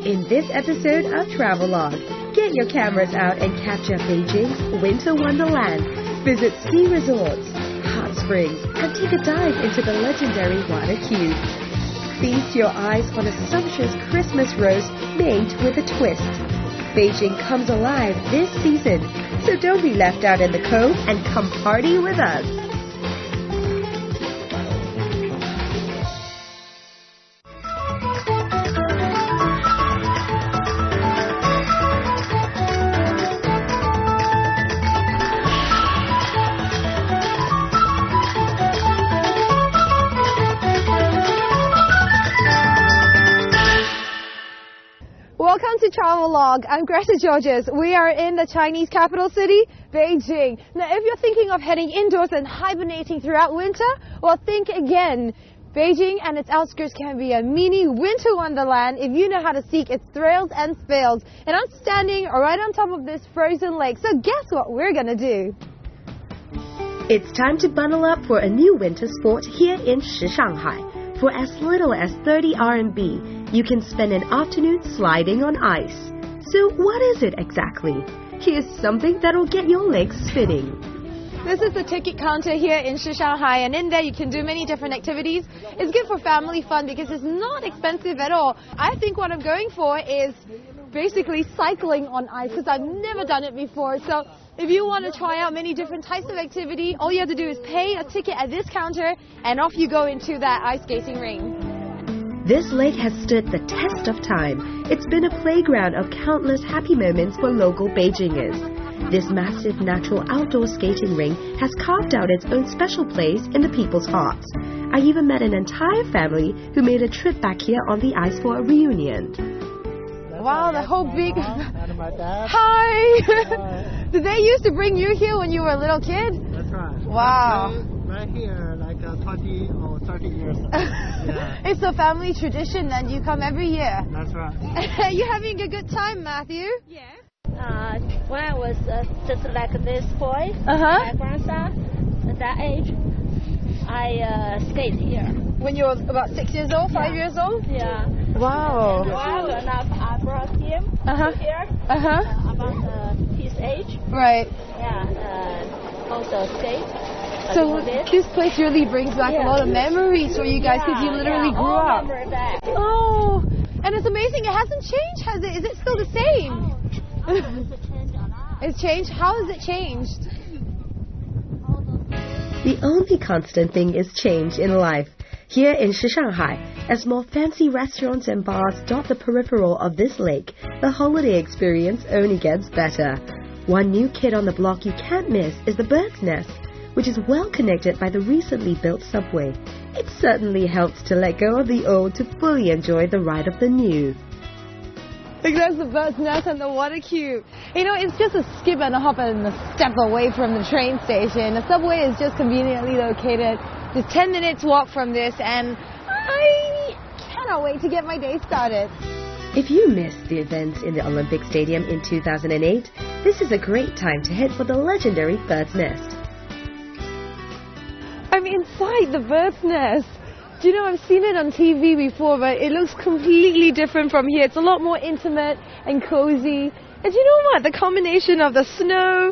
In this episode of Travelogue, get your cameras out and capture Beijing's winter wonderland. Visit ski resorts, hot springs, and take a dive into the legendary water cube. Feast your eyes on a sumptuous Christmas roast made with a twist. Beijing comes alive this season, so don't be left out in the cold and come party with us. Welcome to Travelogue. I'm Greta Georges. We are in the Chinese capital city, Beijing. Now, if you're thinking of heading indoors and hibernating throughout winter, well, think again. Beijing and its outskirts can be a mini winter wonderland if you know how to seek its thrills and spills. And I'm standing right on top of this frozen lake, so guess what we're gonna do? It's time to bundle up for a new winter sport here in Shanghai. For as little as 30 RMB, you can spend an afternoon sliding on ice. So what is it exactly? Here's something that'll get your legs spinning. This is the ticket counter here in Shanghai, and in there you can do many different activities. It's good for family fun because it's not expensive at all. I think what I'm going for is basically cycling on ice because I've never done it before. So if you want to try out many different types of activity, all you have to do is pay a ticket at this counter and off you go into that ice skating ring. This lake has stood the test of time. It's been a playground of countless happy moments for local Beijingers. This massive natural outdoor skating ring has carved out its own special place in the people's hearts. I even met an entire family who made a trip back here on the ice for a reunion. Wow, the whole big... And my dad. Hi! Hi. Did they used to bring you here when you were a little kid? That's right. Wow. Right here, like 20 or 30 years ago. Yeah. It's a family tradition and you come every year. That's right. Are you having a good time, Matthew? Yeah. When I was just like this boy, my grandson, at that age, I skate here. When you were about 6 years old, 5 years old? Yeah. Wow. When I was enough, I brought him here about his age. Right. Yeah. Also skate. So this place really brings back a lot of memories for you guys because you literally grew up. Remember that. Oh, and it's amazing. It hasn't changed, has it? Is it still the same? It's changed? How has it changed? The only constant thing is change in life. Here in Shanghai, as more fancy restaurants and bars dot the peripheral of this lake, the holiday experience only gets better. One new kid on the block you can't miss is the Bird's Nest, which is well connected by the recently built subway. It certainly helps to let go of the old to fully enjoy the ride of the new. Look, there's the Bird's Nest and the water cube. You know, it's just a skip and a hop and a step away from the train station. The subway is just conveniently located. Just 10 minutes walk from this, and I cannot wait to get my day started. If you missed the events in the Olympic Stadium in 2008, this is a great time to head for the legendary Bird's Nest. I'm inside the Bird's Nest. Do you know, I've seen it on TV before, but it looks completely different from here. It's a lot more intimate and cozy. And you know what? The combination of the snow,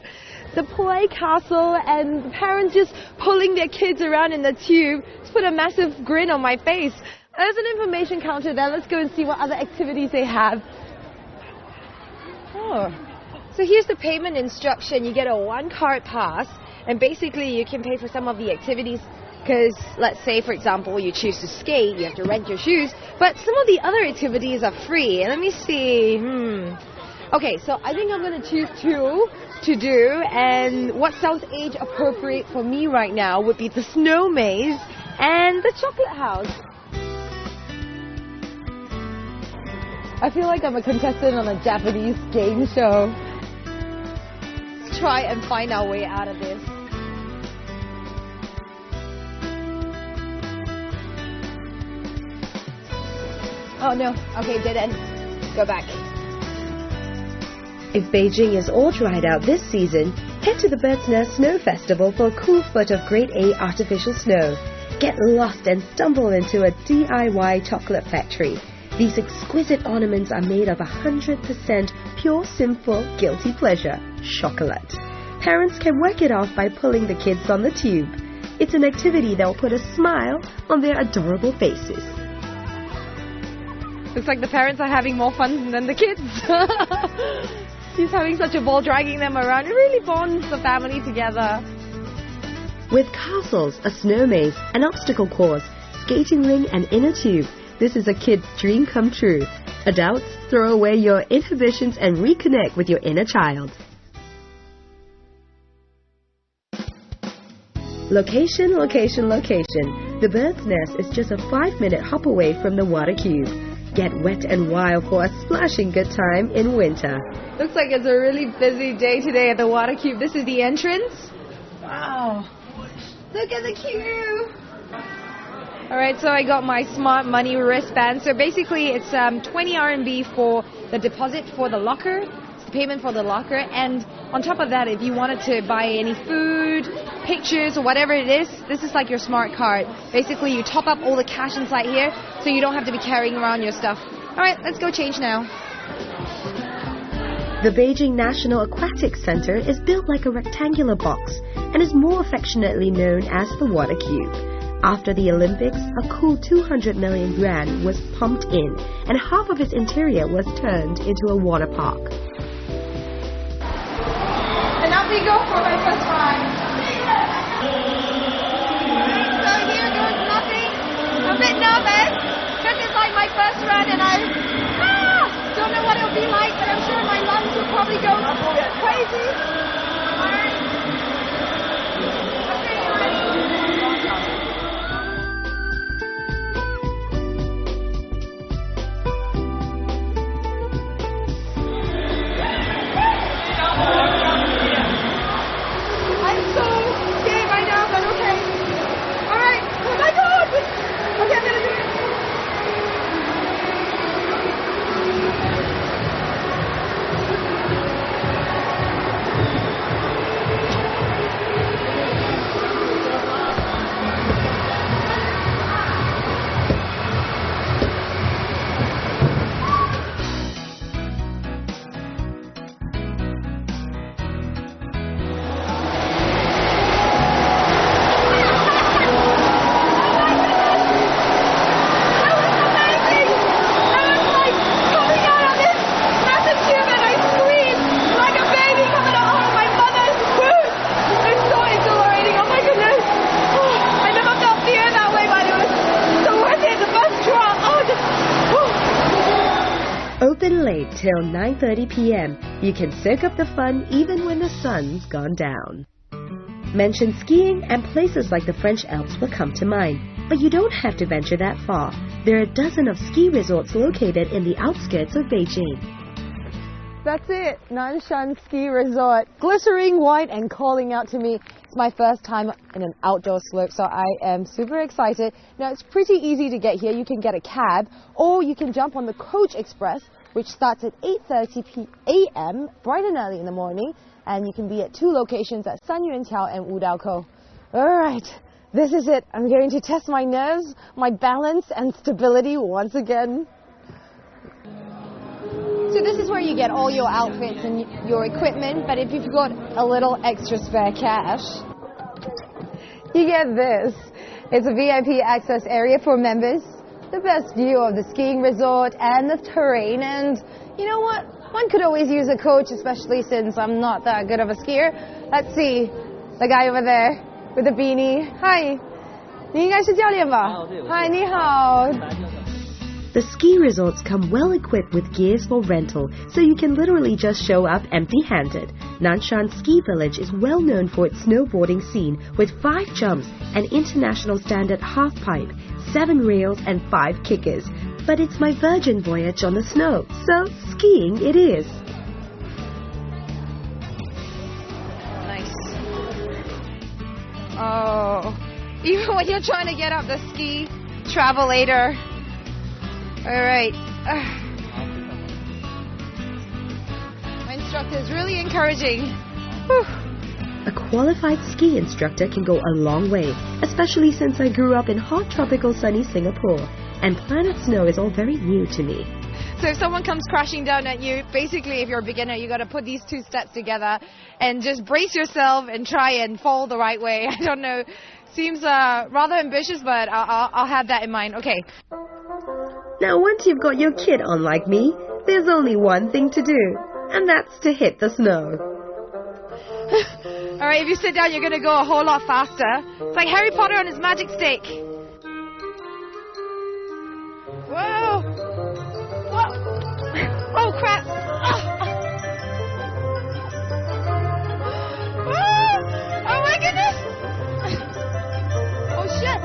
the play castle, and the parents just pulling their kids around in the tube just put a massive grin on my face. There's an information counter there. Let's go and see what other activities they have. Oh, so here's the payment instruction. You get a one-card pass, and basically you can pay for some of the activities. Because let's say, for example, you choose to skate, you have to rent your shoes, but some of the other activities are free. Let me see. Okay, so I think I'm going to choose two to do, and what sounds age appropriate for me right now would be the snow maze and the chocolate house. I feel like I'm a contestant on a Japanese game show. Let's try and find our way out of this. Oh no, okay, dead end. Go back. If Beijing is all dried out this season, head to the Bird's Nest Snow Festival for a cool foot of grade A artificial snow. Get lost and stumble into a DIY chocolate factory. These exquisite ornaments are made of 100% pure, simple, guilty pleasure, chocolate. Parents can work it off by pulling the kids on the tube. It's an activity that will put a smile on their adorable faces. Looks like the parents are having more fun than the kids. He's having such a ball dragging them around. It really bonds the family together. With castles, a snow maze, an obstacle course, skating ring and inner tube, this is a kid's dream come true. Adults, throw away your inhibitions and reconnect with your inner child. Location, location, location. The bird's nest is just a 5-minute hop away from the water cube. Get wet and wild for a splashing good time in winter. Looks like it's a really busy day today at the water cube. This is the entrance. Wow. Look at the cube. Alright, so I got my smart money wristband. So basically it's 20 RMB for the deposit for the locker. It's the payment for the locker. And on top of that, if you wanted to buy any food, pictures or whatever it is, this is like your smart card. Basically you top up all the cash inside here so you don't have to be carrying around your stuff. Alright, let's go change now. The Beijing National Aquatic Center is built like a rectangular box and is more affectionately known as the water cube. After the Olympics, a cool 200 million yuan was pumped in and half of its interior was turned into a water park. And up we go for my first ride. So here goes nothing. I'm a bit nervous because it's like my first run and I don't know what it'll be like, but I'm sure my lungs will probably go crazy. Alright. Okay, you ready? I'm so scared right now, but okay. Alright. Oh my god! Okay, I'm gonna do it. Open late till 9:30 p.m. You can soak up the fun even when the sun's gone down. Mention skiing and places like the French Alps will come to mind. But you don't have to venture that far. There are a dozen of ski resorts located in the outskirts of Beijing. That's it, Nanshan Ski Resort. Glittering white and calling out to me. It's my first time in an outdoor slope, so I am super excited. Now, it's pretty easy to get here. You can get a cab, or you can jump on the Coach Express, which starts at 8:30 a.m., bright and early in the morning, and you can be at 2 locations at Sanyuanqiao and Wudaokou. Alright, this is it. I'm going to test my nerves, my balance, and stability once again. So this is where you get all your outfits and your equipment, but if you've got a little extra spare cash, you get this. It's a VIP access area for members, the best view of the skiing resort and the terrain, and you know what? One could always use a coach, especially since I'm not that good of a skier. Let's see, the guy over there with the beanie. Hi, 你应该是教练吧? Hi, 你好. The ski resorts come well equipped with gears for rental, so you can literally just show up empty-handed. Nanshan Ski Village is well known for its snowboarding scene with 5 jumps, an international standard half-pipe, 7 rails and 5 kickers. But it's my virgin voyage on the snow, so skiing it is. Nice. Oh, even when you're trying to get up the ski travelator. All right. My instructor is really encouraging. Whew. A qualified ski instructor can go a long way, especially since I grew up in hot tropical sunny Singapore. and Planet Snow is all very new to me. So if someone comes crashing down at you, basically if you're a beginner, you got to put these two steps together and just brace yourself and try and fall the right way. I don't know. Seems rather ambitious, but I'll have that in mind. Okay. Now, once you've got your kit on like me, there's only one thing to do, and that's to hit the snow. All right, if you sit down, you're going to go a whole lot faster. It's like Harry Potter on his magic stick. Whoa! Whoa! Oh, crap! Oh, my goodness! Oh, shit!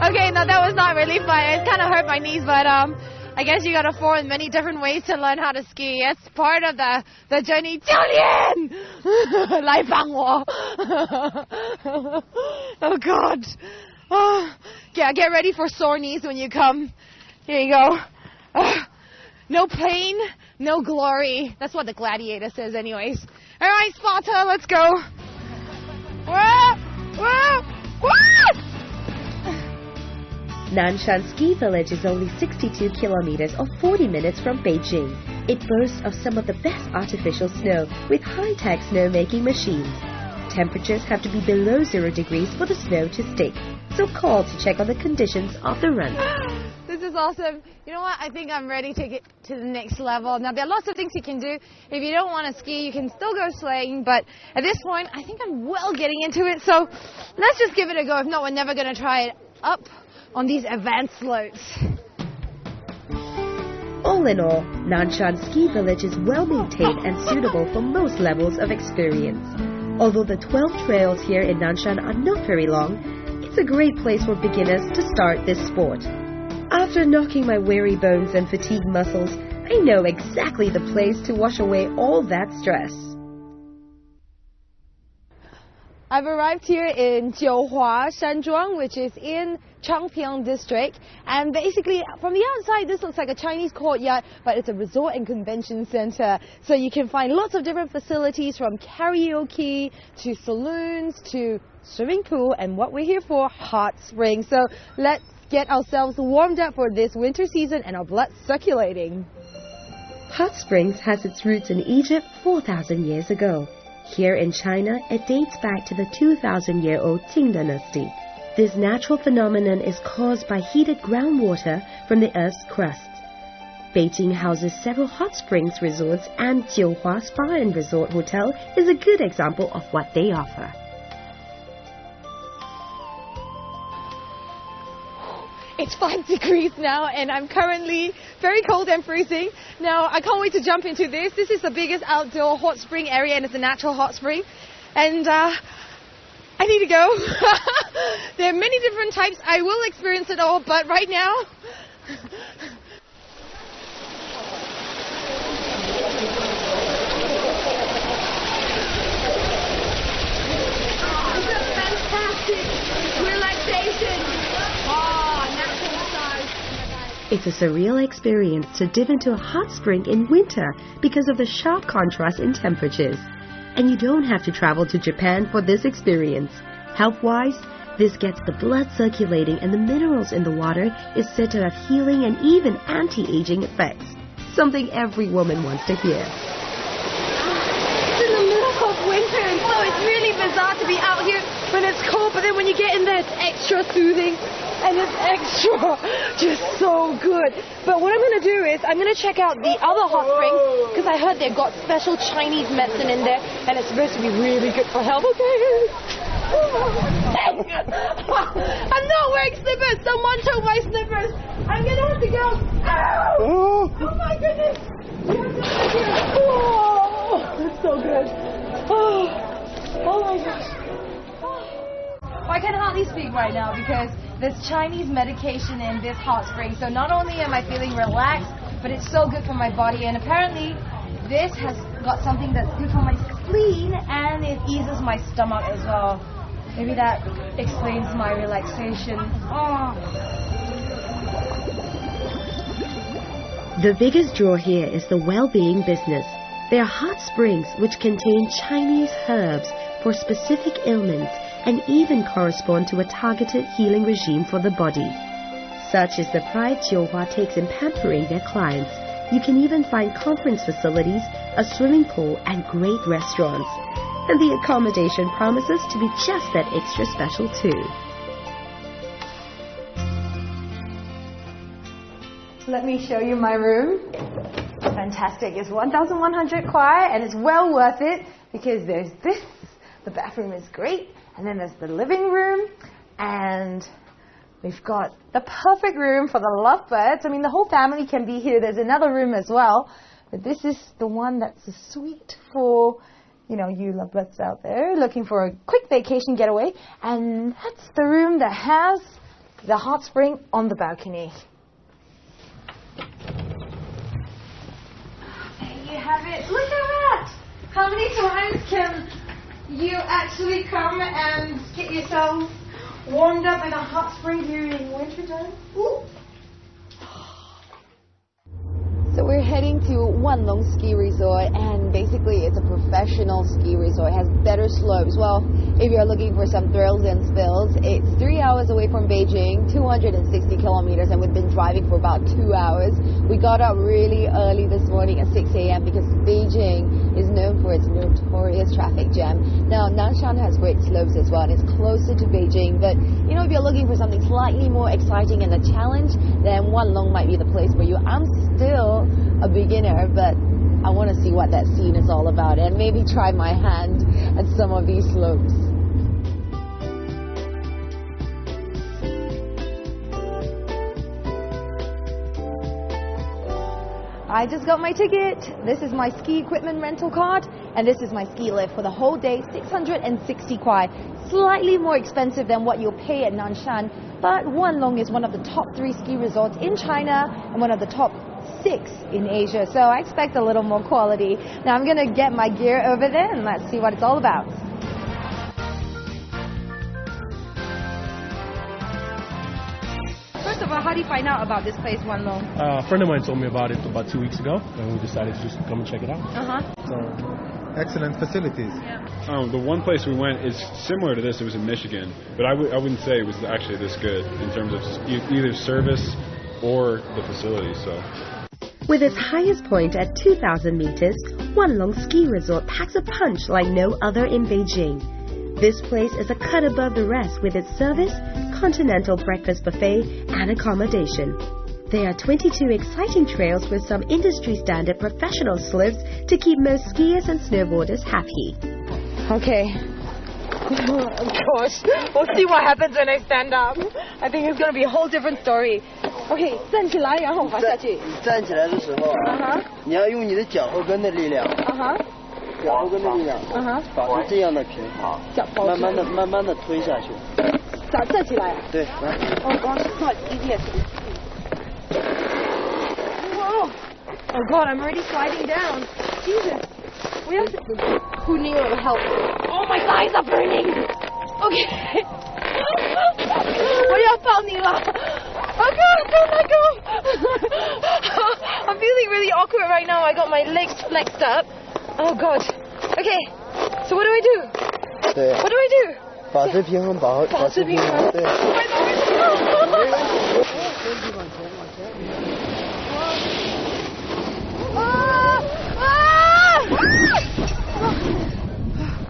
Okay, no, that was not really fun. It kind of hurt my knees, but I guess you gotta fall in many different ways to learn how to ski. It's part of the journey. 教练，来帮我。Oh God. Oh, yeah, get ready for sore knees when you come. Here you go. No pain, no glory. That's what the gladiator says anyways. All right, Sparta, let's go. Whoa, whoa, whoa! Nanshan Ski Village is only 62 kilometers or 40 minutes from Beijing. It boasts of some of the best artificial snow with high-tech snowmaking machines. Temperatures have to be below 0 degrees for the snow to stick, so call to check on the conditions of the run. This is awesome. You know what? I think I'm ready to get to the next level. Now, there are lots of things you can do. If you don't want to ski, you can still go sleighing, but at this point, I think I'm well getting into it, so let's just give it a go. If not, we're never going to try it up on these advanced slopes. All in all, Nanshan Ski Village is well maintained and suitable for most levels of experience. Although the 12 trails here in Nanshan are not very long, it's a great place for beginners to start this sport. After knocking my weary bones and fatigued muscles, I know exactly the place to wash away all that stress. I've arrived here in Jiuhua Shanzhuang, which is in Changping district, and basically from the outside this looks like a Chinese courtyard, but it's a resort and convention center, so you can find lots of different facilities from karaoke to saloons to swimming pool and what we're here for, hot springs. So let's get ourselves warmed up for this winter season and our blood circulating. Hot springs has its roots in Egypt 4,000 years ago. Here in China, it dates back to the 2,000-year-old Qing dynasty. This natural phenomenon is caused by heated groundwater from the Earth's crust. Beijing houses several hot springs resorts, and Jiuhua Spa and Resort Hotel is a good example of what they offer. It's 5 degrees now, and I'm currently very cold and freezing. Now, I can't wait to jump into this. This is the biggest outdoor hot spring area, and it's a natural hot spring. And I need to go. There are many different types. I will experience it all, but right now... It's a fantastic relaxation. It's a surreal experience to dip into a hot spring in winter because of the sharp contrast in temperatures. And you don't have to travel to Japan for this experience. Health-wise, this gets the blood circulating, and the minerals in the water is said to have healing and even anti-aging effects. Something every woman wants to hear. It's in the middle of winter, and so it's really bizarre to be out here when it's cold, but then when you get in there, it's extra soothing. And it's extra, just so good. But what I'm going to do is I'm going to check out the other hot springs because I heard they've got special Chinese medicine in there and it's supposed to be really good for health. Okay. I'm not wearing slippers. Someone took my slippers. I'm going to have to go. Ow! Oh my goodness. Oh, it's so good. Oh my gosh. I can hardly speak right now because there's Chinese medication in this hot spring. So not only am I feeling relaxed, but it's so good for my body. And apparently this has got something that's good for my spleen and it eases my stomach as well. Maybe that explains my relaxation. Oh. The biggest draw here is the well-being business. There are hot springs which contain Chinese herbs for specific ailments and even correspond to a targeted healing regime for the body. Such is the pride Jiuhua takes in pampering their clients. You can even find conference facilities, a swimming pool, and great restaurants. And the accommodation promises to be just that extra special too. Let me show you my room. Fantastic. It's 1,100 kwai and it's well worth it because there's this. The bathroom is great. And then there's the living room. And we've got the perfect room for the lovebirds. I mean, the whole family can be here. There's another room as well. But this is the one that's a suite for, you know, you lovebirds out there looking for a quick vacation getaway. And that's the room that has the hot spring on the balcony. You have it. Look at that! How many times can you actually come and get yourself warmed up in a hot spring during winter time? Ooh. So we're heading to Wanlong Ski Resort, and basically it's a professional ski resort. It has better slopes. Well, if you're looking for some thrills and spills, it's 3 hours away from Beijing, 260 kilometers, and we've been driving for about 2 hours. We got up really early this morning at 6 a.m. because Beijing is known for its notorious traffic jam. Now, Nanshan has great slopes as well, and it's closer to Beijing, but you know, if you're looking for something slightly more exciting and a challenge, then Wanlong might be the place for you. I'm still a beginner, but I want to see what that scene is all about and maybe try my hand at some of these slopes. I just got my ticket. This is my ski equipment rental card, and this is my ski lift for the whole day, 660 kwai. Slightly more expensive than what you'll pay at Nanshan, but Wanlong is one of the top 3 ski resorts in China and one of the top 6 in Asia, so I expect a little more quality. Now I'm gonna get my gear over there and let's see what it's all about. First of all, how do you find out about this place, Wanlong? A friend of mine told me about it about 2 weeks ago, and we decided to just come and check it out. So, excellent facilities. Yeah. The one place we went is similar to this. It was in Michigan, but I wouldn't say it was actually this good in terms of either service or the facility. So. With its highest point at 2,000 meters, Wanlong Ski Resort packs a punch like no other in Beijing. This place is a cut above the rest with its service, continental breakfast buffet, and accommodation. There are 22 exciting trails with some industry-standard professional slopes to keep most skiers and snowboarders happy. Okay. Of course. We'll see what happens when I stand up. I think it's going to be a whole different story. Okay, 站起来，然后滑下去。站起来的时候，你要用你的脚后跟的力量，脚后跟的力量，保持这样的平衡，慢慢的推下去。站起来。对，来。Oh gosh, it's not easy as it Whoa! Oh God, I'm already sliding down. Jesus. We have to... Who knew it would help? Oh, my thighs are burning. Okay. 我要抱你了. Oh God, don't let go. I'm feeling really awkward right now. I got my legs flexed up. Oh God. Okay. So what do I do? Yeah. What do I do? 保持平衡，保持平衡，对。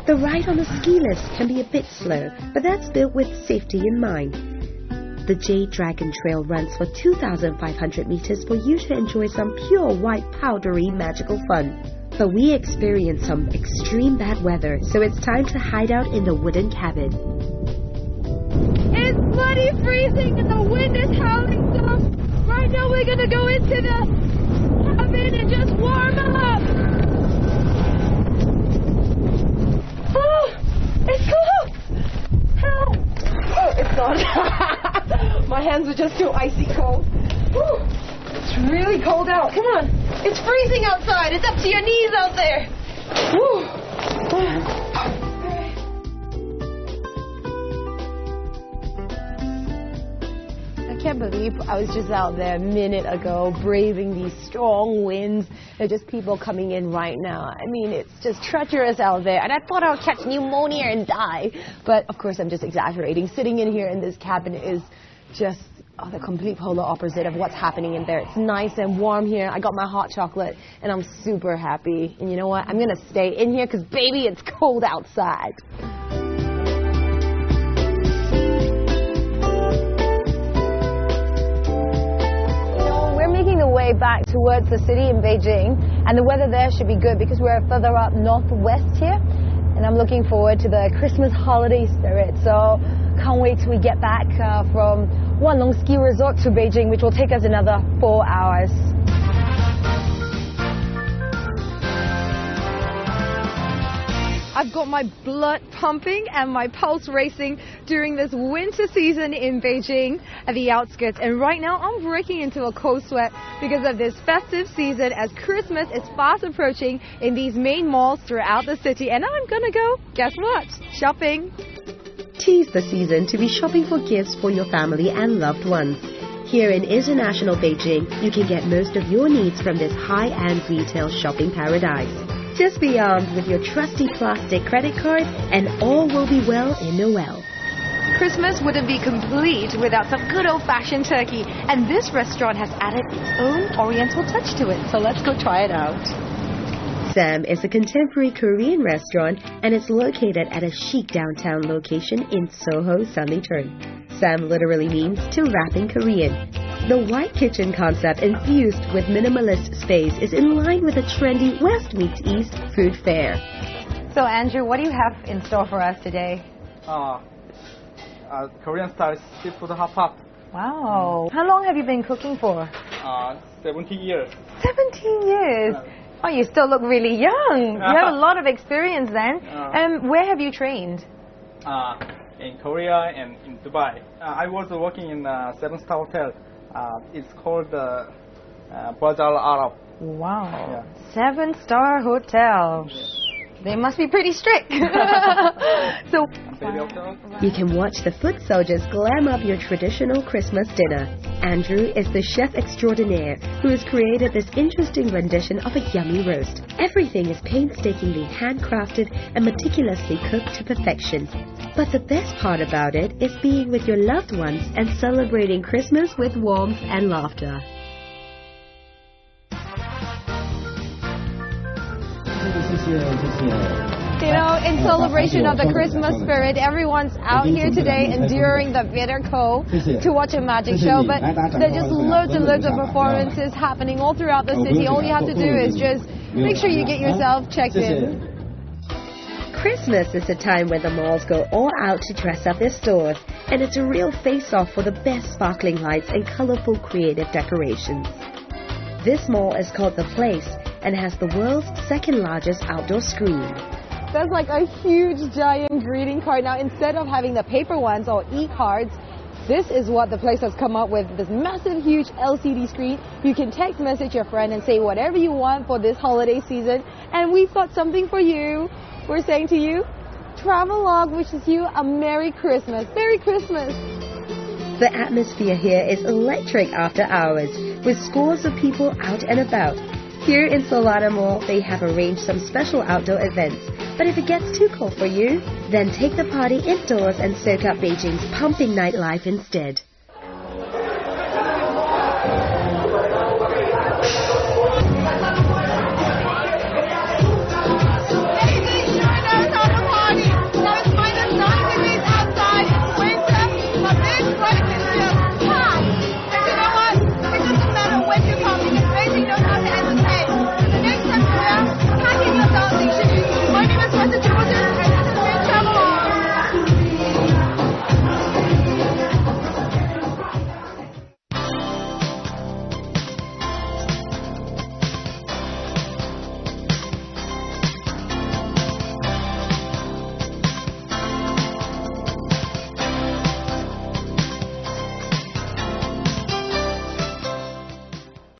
The ride on the ski lifts can be a bit slow, but that's built with safety in mind. The Jade Dragon Trail runs for 2,500 meters for you to enjoy some pure white powdery magical fun. But we experienced some extreme bad weather, so it's time to hide out in the wooden cabin. It's bloody freezing and the wind is howling, so right now we're gonna go into the cabin and just warm up. Oh, it's cold! Help! Oh, it's not. My hands are just too icy cold. Whew. It's really cold out. Come on. It's freezing outside. It's up to your knees out there. Whew. can't believe I was just out there a minute ago braving these strong winds. There are just people coming in right now. I mean, it's just treacherous out there. And I thought I would catch pneumonia and die. But, of course, I'm just exaggerating. Sitting in here in this cabin is just the complete polar opposite of what's happening in there. It's nice and warm here. I got my hot chocolate, and I'm super happy. And you know what? I'm going to stay in here because, baby, it's cold outside. The way back towards the city in Beijing, and the weather there should be good because we're further up northwest here, and I'm looking forward to the Christmas holiday spirit. So can't wait till we get back from Wanlong Ski Resort to Beijing, which will take us another 4 hours. I've got my blood pumping and my pulse racing during this winter season in Beijing at the outskirts. And right now I'm breaking into a cold sweat because of this festive season as Christmas is fast approaching in these main malls throughout the city. And I'm gonna go, guess what? Shopping. Tis the season to be shopping for gifts for your family and loved ones. Here in international Beijing, you can get most of your needs from this high-end retail shopping paradise. Just be armed with your trusty plastic credit card and all will be well in Noel. Christmas wouldn't be complete without some good old-fashioned turkey, and this restaurant has added its own oriental touch to it, so let's go try it out. Sam is a contemporary Korean restaurant and it's located at a chic downtown location in Soho, Sanlitun. Sam literally means to wrap in Korean. The white kitchen concept infused with minimalist space is in line with a trendy West meets East food fair. So Andrew, what do you have in store for us today? Korean style seafood hot pot. Wow. How long have you been cooking for? 17 years. 17 years? Oh, you still look really young. You have a lot of experience then. Where have you trained? In Korea and in Dubai. I was working in a 7-star hotel. It's called Burj Al Arab. Wow. Yeah. 7-star hotel. They must be pretty strict. So you can watch the foot soldiers glam up your traditional Christmas dinner. Andrew is the chef extraordinaire who has created this interesting rendition of a yummy roast. Everything is painstakingly handcrafted and meticulously cooked to perfection. But the best part about it is being with your loved ones and celebrating Christmas with warmth and laughter. You know, in celebration of the Christmas spirit, everyone's out here today enduring the bitter cold to watch a magic show. But there are just loads and loads of performances happening all throughout the city. All you have to do is just make sure you get yourself checked in. Christmas is a time when the malls go all out to dress up their stores, and it's a real face-off for the best sparkling lights and colorful creative decorations. This mall is called The Place and has the world's second largest outdoor screen. There's like a huge giant greeting card. Now, instead of having the paper ones or e-cards, this is what The Place has come up with. This massive, huge LCD screen. You can text message your friend and say whatever you want for this holiday season. And we've got something for you. We're saying to you, Travelogue wishes you a Merry Christmas. Merry Christmas! The atmosphere here is electric after hours, with scores of people out and about. Here in Solana Mall, they have arranged some special outdoor events. But if it gets too cold for you, then take the party indoors and soak up Beijing's pumping nightlife instead.